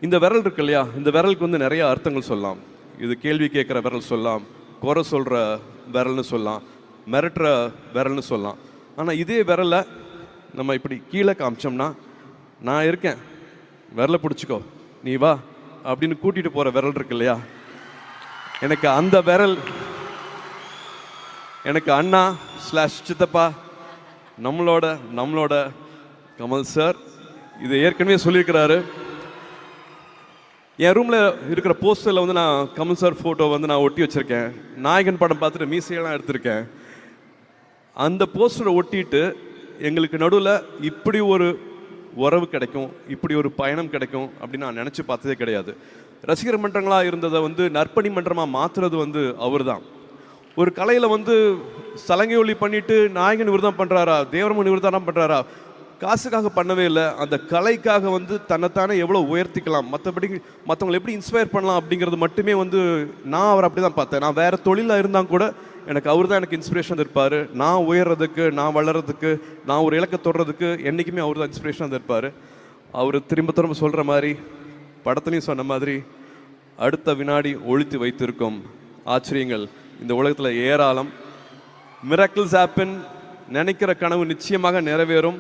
இந்த விரல் இருக்கு இல்லையா, இந்த விரலுக்கு வந்து நிறைய அர்த்தங்கள் சொல்லலாம். இது கேள்வி கேட்குற விரல் சொல்லலாம், குறை சொல்கிற விரல்னு சொல்லலாம், மிரட்டுற விரல்னு சொல்லலாம். ஆனால் இதே விரலை நம்ம இப்படி கீழே காமிச்சோம்னா, நான் இருக்கேன், விரலை பிடிச்சிக்கோ, நீ வா அப்படின்னு கூட்டிகிட்டு போகிற விரல் இருக்கு இல்லையா, எனக்கு அந்த விரல், எனக்கு அண்ணா / சித்தப்பா நம்மளோட கமல் சார் இது ஏற்கனவே சொல்லியிருக்கிறாரு. என் ரூமில் இருக்கிற போஸ்டரில் வந்து நான் கமல் சார் ஃபோட்டோ வந்து நான் ஒட்டி வச்சுருக்கேன். நாயகன் படம் பார்த்துட்டு மீசையெல்லாம் எடுத்திருக்கேன். அந்த போஸ்டரை ஒட்டிட்டு எங்களுக்கு நடுவில் இப்படி ஒரு உறவு கிடைக்கும், இப்படி ஒரு பயணம் கிடைக்கும் அப்படின்னு நான் நினச்சி பார்த்ததே கிடையாது. ரசிகர் மன்றங்களாக இருந்ததை வந்து நற்பணி மன்றமாக மாற்றுறது வந்து அவர் தான். ஒரு கலையில் வந்து சலங்கை ஒளி பண்ணிவிட்டு நாயகன் இவர் தான் பண்ணுறாரா, தேவரமன் இவர் தான் பண்ணுறாரா, காசுக்காக பண்ணவே இல்லை. அந்த கலைக்காக வந்து தன்னைத்தானே எவ்வளோ உயர்த்திக்கலாம், மற்றபடி மற்றவங்களை எப்படி இன்ஸ்பயர் பண்ணலாம் அப்படிங்கிறது மட்டுமே வந்து நான் அவர் அப்படி தான் பார்த்தேன். நான் வேறு தொழிலாக இருந்தால் கூட எனக்கு அவர் தான் எனக்கு இன்ஸ்பிரேஷன் இருப்பார். நான் உயர்றதுக்கு, நான் வளர்கிறதுக்கு, நான் ஒரு இலக்கை தொடுறதுக்கு என்றைக்குமே அவர் தான் இன்ஸ்பிரேஷனாக இருப்பார். அவர் திரும்ப சொல்கிற மாதிரி, படத்துலையும் சொன்ன மாதிரி, அடுத்த வினாடி ஒழித்து வைத்திருக்கும் ஆச்சரியங்கள் இந்த உலகத்தில் ஏராளம். Miracles happen. நினைக்கிற கனவு நிச்சயமாக நிறைவேறும்.